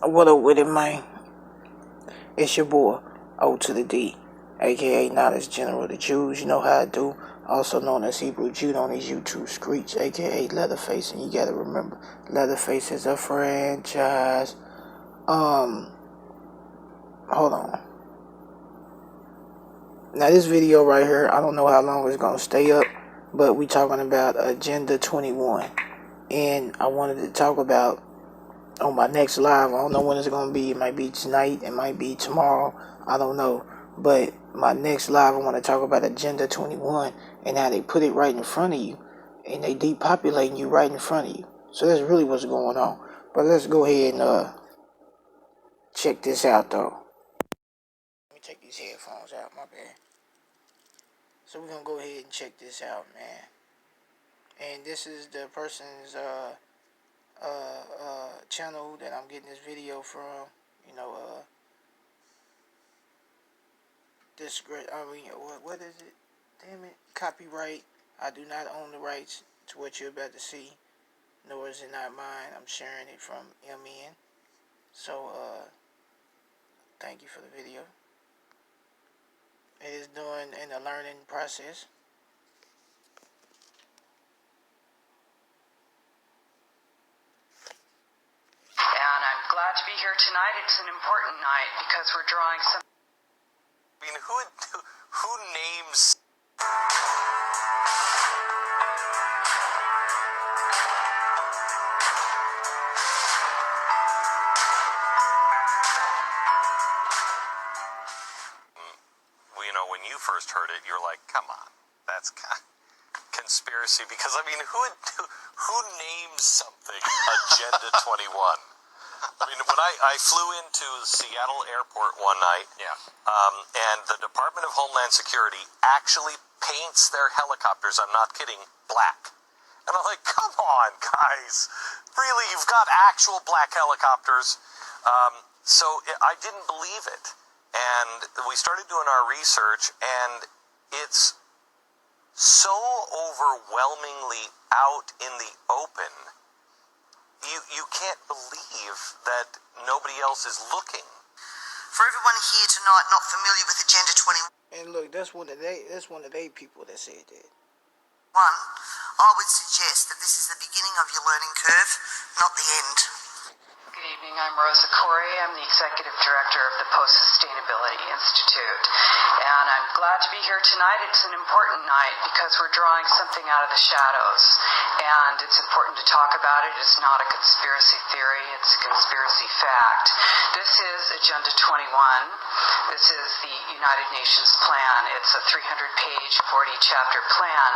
What up with it, man? It's your boy, O to the D, aka Knowledge General of the Jews. You know how I do. Also known as Hebrew Jude on these YouTube streets, aka Leatherface. And you gotta remember, Leatherface is a franchise. Hold on. Now this video right here, I don't know how long it's gonna stay up, but we talking about Agenda 21. And I wanted to talk about on my next live. I don't know when it's going to be. It might be tonight. It might be tomorrow. I don't know. But my next live, I want to talk about Agenda 21 and how they put it right in front of you. And they depopulating you right in front of you. So that's really what's going on. But let's go ahead and check this out, though. Let me take these headphones out, my bad. So we're going to go ahead and check this out, man. And this is the person's channel that I'm getting this video from. You know, this great, what is it? Damn it. Copyright. I do not own the rights to what you're about to see, nor is it not mine. I'm sharing it from MN. So, thank you for the video. It is doing in the learning process. And I'm glad to be here tonight. It's an important night because we're drawing some. I mean, who names? Well, you know, when you first heard it, you're like, "Come on, that's conspiracy." Because I mean, who names something Agenda 21? I mean, when I flew into Seattle Airport one night, and the Department of Homeland Security actually paints their helicopters, I'm not kidding, black. And I'm like, come on, guys. Really, you've got actual black helicopters. So I didn't believe it. And we started doing our research, and it's so overwhelmingly out in the open. You can't believe that nobody else is looking. For everyone here tonight not familiar with Agenda 21, And look, that's one of they people that said that. I would suggest that this is the beginning of your learning curve, not the end. Good evening. I'm Rosa Corey. I'm the Executive Director of the Post-Sustainability Institute. And I'm glad to be here tonight. It's an important night because we're drawing something out of the shadows. And it's important to talk about it. It's not a conspiracy theory. It's a conspiracy fact. This is Agenda 21. This is the United Nations plan. It's a 300-page, 40-chapter plan.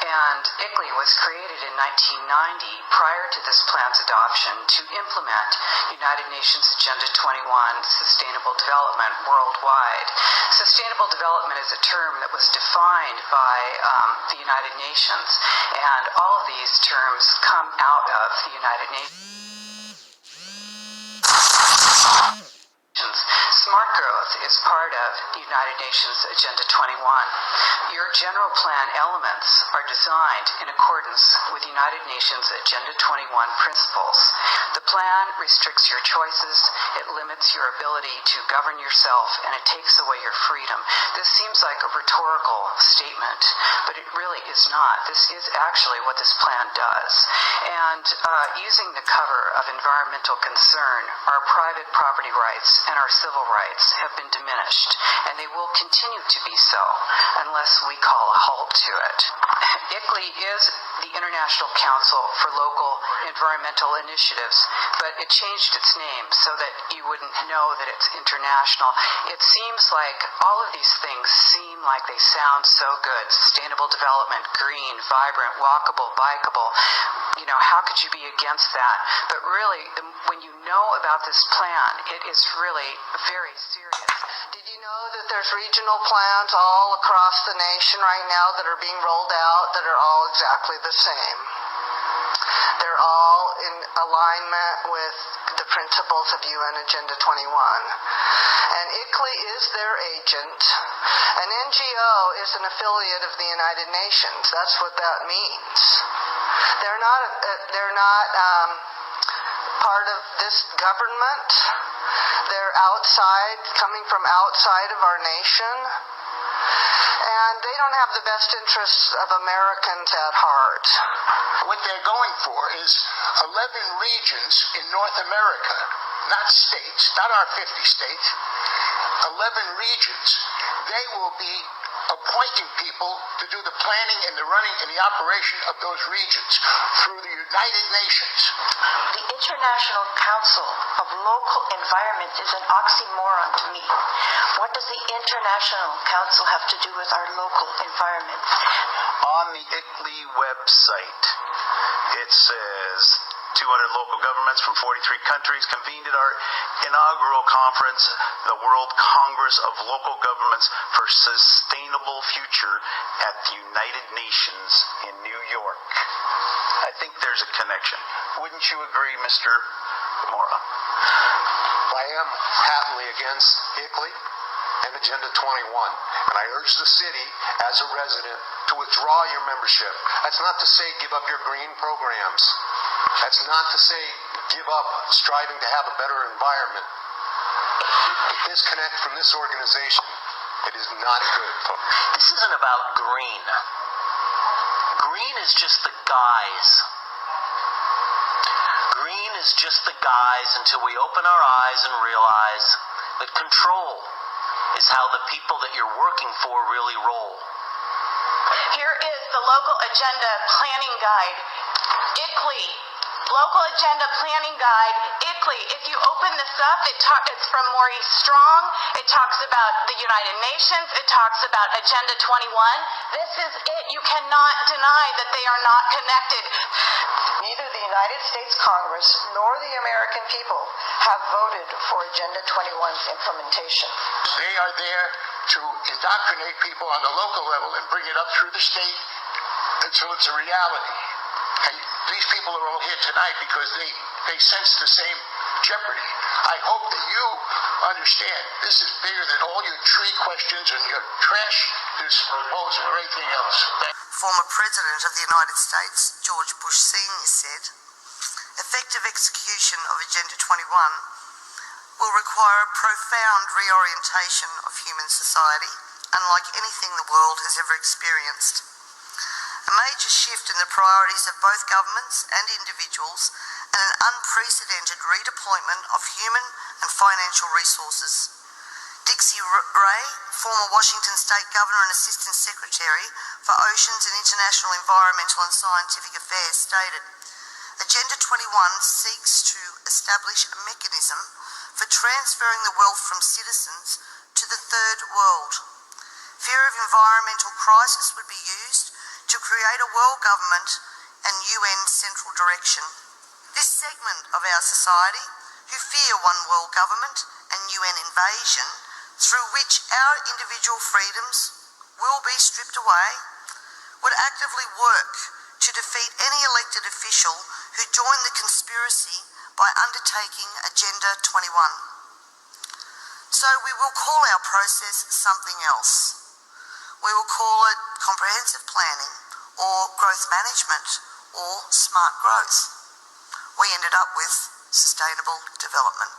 And ICLEI was created in 1990 prior to this plan's adoption to implement United Nations Agenda 21 Sustainable Development worldwide. Sustainable development is a term that was defined by the United Nations, and all of these terms come out of the United Nations. Smart growth is part of United Nations Agenda 21. Your general plan elements are designed in accordance with United Nations Agenda 21 principles. The plan restricts your choices, it limits your ability to govern yourself, and it takes away your freedom. This seems like a rhetorical statement, but it really is not. This is actually what this plan does. And using the cover of environmental concern, our private property rights and our civil rights have been diminished, and they will continue to be so unless we call a halt to it. ICLEI is the International Council for Local Environmental Initiatives, but it changed its name so that you wouldn't know that it's international. It seems like all of these things seem like they sound so good. Sustainable development, green, vibrant, walkable, bikeable. You know, how could you be against that? But really, when you know about this plan, it is really very serious. Did you know that there's regional plans all across the nation right now that are being rolled out that are all exactly the same? They're all in alignment with the principles of UN Agenda 21. And ICLEI is their agent. An NGO is an affiliate of the United Nations. That's what that means. They're not part of this government. They're outside, coming from outside of our nation, and they don't have the best interests of Americans at heart. What they're going for is 11 regions in North America, not states, not our 50 states, 11 regions. They will be appointing people to do the planning and the running and the operation of those regions through the United Nations. The International Council of Local Environments is an oxymoron to me. What does the International Council have to do with our local environments? On the ICLEI website, it says 200 local governments from 43 countries convened at our inaugural conference, the World Congress of Local Governments for Sustainable Future at the United Nations in New York. I think there's a connection. Wouldn't you agree, Mr. Mora? I am patently against ICLEI and Agenda 21, and I urge the city, as a resident, to withdraw your membership. That's not to say give up your green programs. That's not to say give up striving to have a better environment. Disconnect from this organization. It is not good. This isn't about green. Green is just the guise. Green is just the guise until we open our eyes and realize that control is how the people that you're working for really roll. Here is the Local Agenda Planning Guide, ICLEI. Local Agenda Planning Guide, ICLEI. If you open this up, it's from Maurice Strong. It talks about the United Nations. It talks about Agenda 21. This is it. You cannot deny that they are not connected. Neither the United States Congress nor the American people have voted for Agenda 21's implementation. They are there to indoctrinate people on the local level and bring it up through the state until it's a reality. And these people are all here tonight because they sense the same jeopardy. I hope that you understand this is bigger than all your tree questions and your trash disposal or anything else. Former President of the United States, George Bush Sr. said, effective execution of Agenda 21 will require a profound reorientation of human society, unlike anything the world has ever experienced. A major shift in the priorities of both governments and individuals, and an unprecedented redeployment of human and financial resources. Dixie Ray, former Washington State Governor and Assistant Secretary for Oceans and International Environmental and Scientific Affairs, stated, Agenda 21 seeks to establish a mechanism for transferring the wealth from citizens to the third world. Fear of environmental crisis would be used to create a world government and UN central direction. This segment of our society, who fear one world government and UN invasion, through which our individual freedoms will be stripped away, would actively work to defeat any elected official who joined the conspiracy by undertaking Agenda 21. So we will call our process something else. We will call it comprehensive planning, or growth management, or smart growth. We ended up with sustainable development.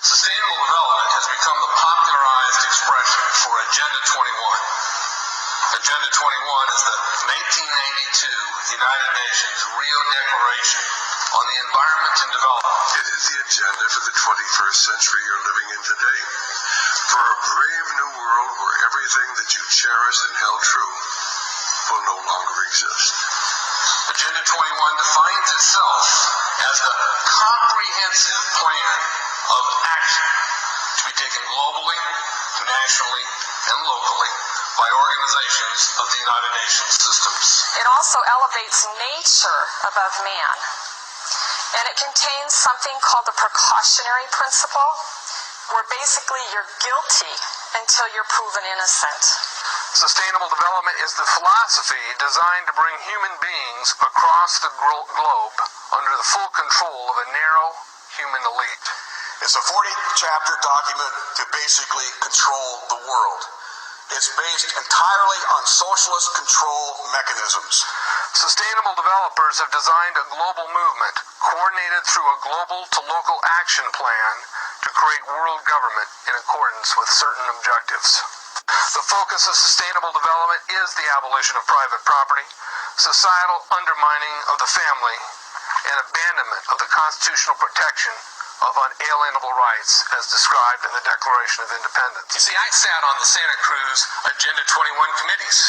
Sustainable development has become the popularized expression for Agenda 21. Agenda 21 is the 1992 United Nations Rio Declaration on the Environment and Development. It is the agenda for the 21st century you're living in today. For a brave new world where everything that you cherished and held true will no longer exist. Agenda 21 defines itself as the comprehensive plan of action to be taken globally, nationally, and locally by organizations of the United Nations systems. It also elevates nature above man, and it contains something called the precautionary principle, where basically you're guilty until you're proven innocent. Sustainable development is the philosophy designed to bring human beings across the globe under the full control of a narrow human elite. It's a 40-chapter document to basically control the world. It's based entirely on socialist control mechanisms. Sustainable developers have designed a global movement coordinated through a global to local action plan to create world government in accordance with certain objectives. The focus of sustainable development is the abolition of private property, societal undermining of the family, and abandonment of the constitutional protection of unalienable rights as described in the Declaration of Independence. You see, I sat on the Santa Cruz Agenda 21 committees.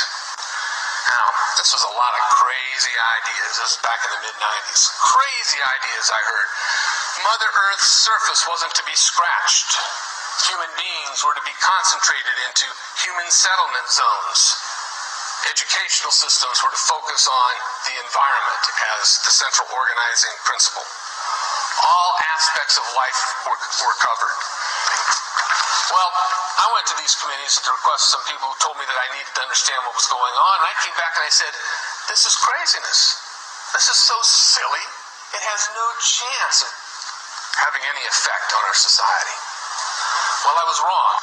Now, this was a lot of crazy ideas. This was back in the mid-90s. Crazy ideas I heard. Mother Earth's surface wasn't to be scratched. Human beings were to be concentrated into human settlement zones. Educational systems were to focus on the environment as the central organizing principle. All aspects of life were covered. Well, I went to these committees at the request of some people who told me that I needed to understand what was going on, and I came back and I said, this is craziness. This is so silly. It has no chance of having any effect on our society. Well, I was wrong.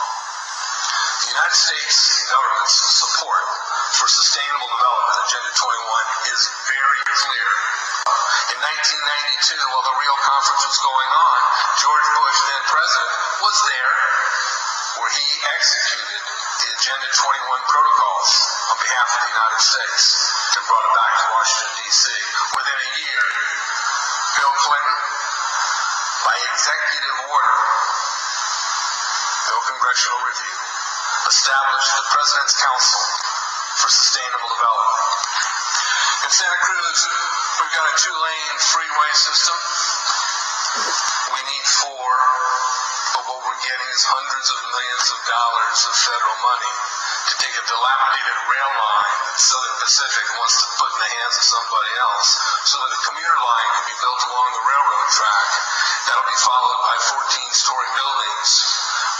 The United States government's support for Sustainable Development Agenda 21 is very clear. In 1992, while the Rio Conference was going on, George Bush, then president, was there where he executed the Agenda 21 protocols on behalf of the United States and brought it back to Washington, D.C. Within a year, Bill Clinton, by executive order, no congressional review, established the President's Council for Sustainable Development. In Santa Cruz, we've got a 2-lane freeway system. We need 4, but what we're getting is hundreds of millions of dollars of federal money to take a dilapidated rail line that Southern Pacific wants to put in the hands of somebody else so that a commuter line can be built along the railroad track. That'll be followed by 14-story buildings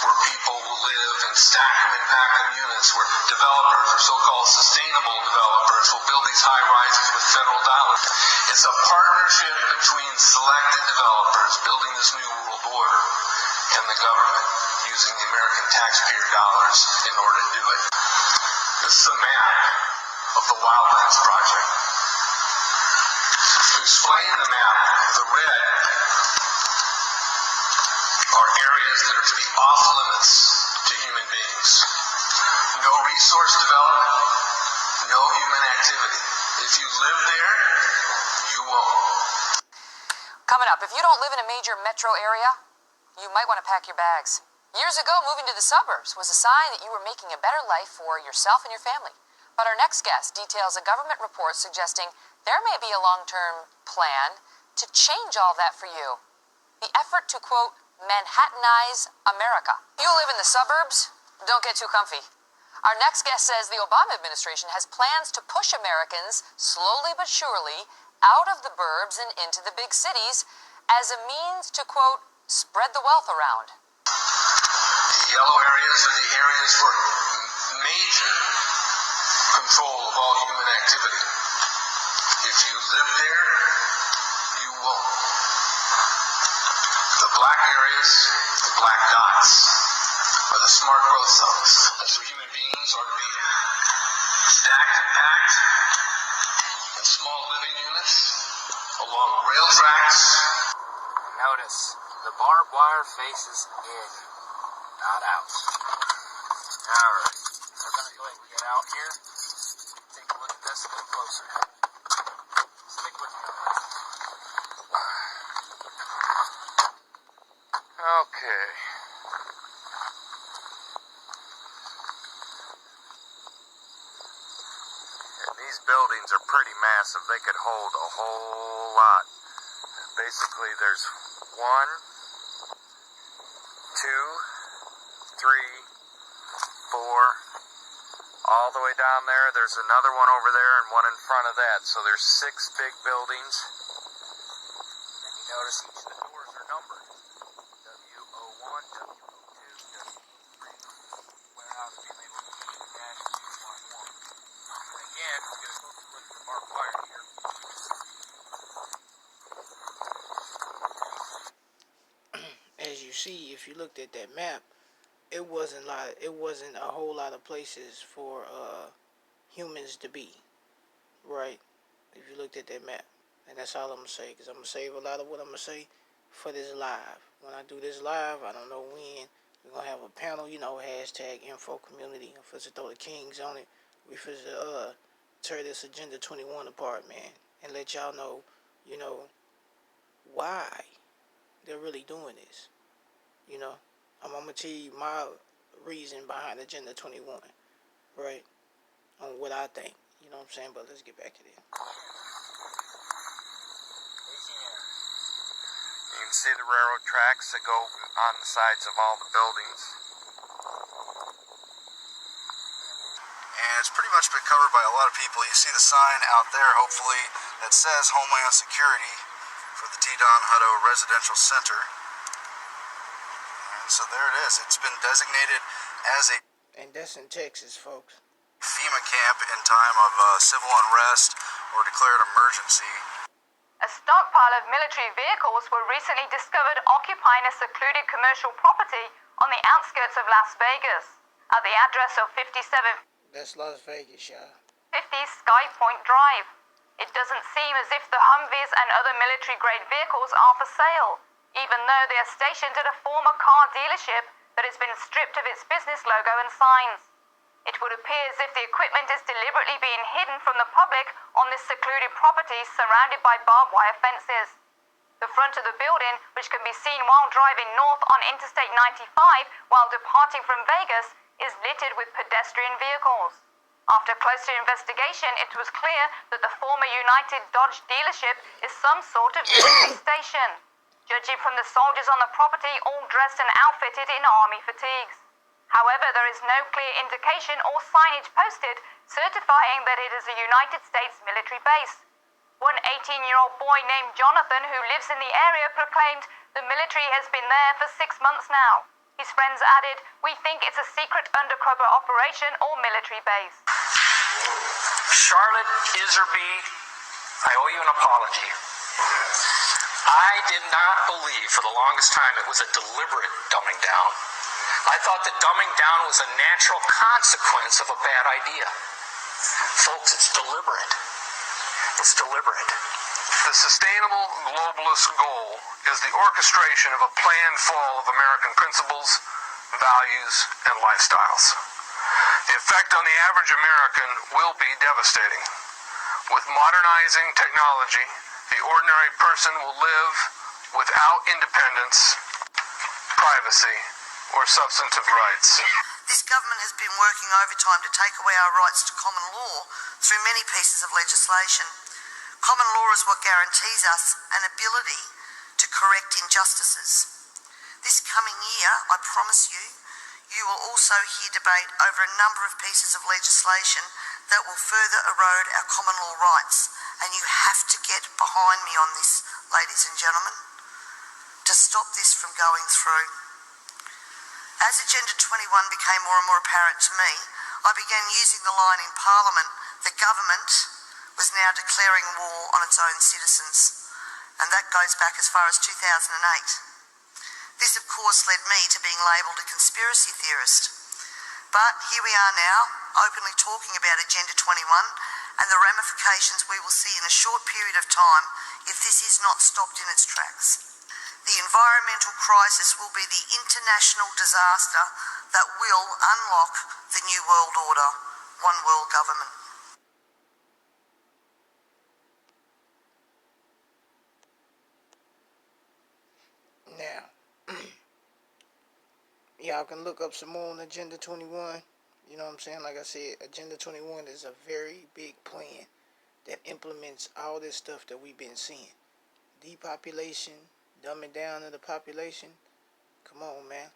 where people will live and stack them in pack-in units, where developers or so-called sustainable developers will build these high-rises with federal dollars. It's a partnership between selected developers building this new world order and the government using the American taxpayer dollars in order to do it. This is a map of the Wildlands Project. To explain the map, the red are areas that are to be off limits to human beings. No resource development, no human activity. If you live there, you won't. Coming up, if you don't live in a major metro area, you might want to pack your bags. Years ago, moving to the suburbs was a sign that you were making a better life for yourself and your family. But our next guest details a government report suggesting there may be a long-term plan to change all that for you. The effort to, quote, Manhattanize America. You live in the suburbs? Don't get too comfy. Our next guest says the Obama administration has plans to push Americans, slowly but surely, out of the burbs and into the big cities as a means to, quote, spread the wealth around. The yellow areas are the areas for major control of all human activity. If you live there, you won't. The black areas, the black dots, are the smart growth zones. That's where human beings are to be stacked and packed in small living units along rail tracks. Notice, the barbed wire faces in, not out. Alright, we're going to go ahead and get out here. Take a look at this a little closer. Stick with me. Okay. And these buildings are pretty massive. They could hold a whole lot. Basically, there's 1, 2, 3, 4, all the way down there. There's another one over there and one in front of that. So there's 6 big buildings. And you notice each of the doors are numbered. W01, W02, W03. Warehouse being labeled E-111. And again, we're going to go look at the barbed wire here. As you see, if you looked at that map, it wasn't a whole lot of places for humans to be, right? if you looked at that map. And that's all I'm going to say, because I'm going to save a lot of what I'm going to say for this live. When I do this live, I don't know when, we're going to have a panel, hashtag info community. I'm supposed to throw the kings on it. We supposed to tear this Agenda 21 apart, man, and let y'all know, why they're really doing this. I'm going to tell you my reason behind Agenda 21, right, on what I think. You know what I'm saying? But let's get back to this. You can see the railroad tracks that go on the sides of all the buildings. And it's pretty much been covered by a lot of people. You see the sign out there, hopefully, that says Homeland Security for the T-Don Hutto Residential Center. And so there it is. It's been designated as a... And that's in Texas, folks. FEMA camp in time of civil unrest or declared emergency. A stockpile of military vehicles were recently discovered occupying a secluded commercial property on the outskirts of Las Vegas at the address of 57... That's Las Vegas, y'all. 50 Sky Point Drive. It doesn't seem as if the Humvees and other military-grade vehicles are for sale, even though they are stationed at a former car dealership that has been stripped of its business logo and signs. It would appear as if the equipment is deliberately being hidden from the public on this secluded property surrounded by barbed wire fences. The front of the building, which can be seen while driving north on Interstate 95 while departing from Vegas, is littered with pedestrian vehicles. After closer investigation, it was clear that the former United Dodge dealership is some sort of military station, judging from the soldiers on the property all dressed and outfitted in army fatigues. However, there is no clear indication or signage posted certifying that it is a United States military base. One 18-year-old boy named Jonathan, who lives in the area, proclaimed the military has been there for 6 months now. His friends added, "We think it's a secret undercover operation or military base." Charlotte Iserby, I owe you an apology. I did not believe for the longest time it was a deliberate dumbing down. I thought that dumbing down was a natural consequence of a bad idea. Folks, it's deliberate. It's deliberate. The sustainable globalist goal is the orchestration of a planned fall of American principles, values, and lifestyles. The effect on the average American will be devastating. With modernizing technology, the ordinary person will live without independence, privacy, or substantive rights. This government has been working overtime to take away our rights to common law through many pieces of legislation. Common law is what guarantees us an ability to correct injustices. This coming year, I promise you, you will also hear debate over a number of pieces of legislation that will further erode our common law rights. And you have to get behind me on this, ladies and gentlemen, to stop this from going through. As Agenda 21 became more and more apparent to me, I began using the line in Parliament that government was now declaring war on its own citizens, and that goes back as far as 2008. This, of course, led me to being labelled a conspiracy theorist. But here we are now, openly talking about Agenda 21 and the ramifications we will see in a short period of time if this is not stopped in its tracks. The environmental crisis will be the international disaster that will unlock the New World Order, one world government. Now, y'all can look up some more on Agenda 21. You know what I'm saying? Like I said, Agenda 21 is a very big plan that implements all this stuff that we've been seeing. Depopulation, dumbing down of the population. Come on, man.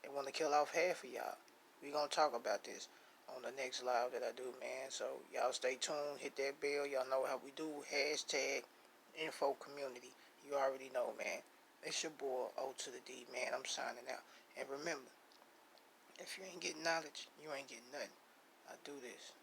They want to kill off half of y'all. We're going to talk about this on the next live that I do, man. So, y'all stay tuned. Hit that bell. Y'all know how we do. Hashtag info community. You already know, man. It's your boy, O to the D, man. I'm signing out. And remember, if you ain't getting knowledge, you ain't getting nothing. I do this.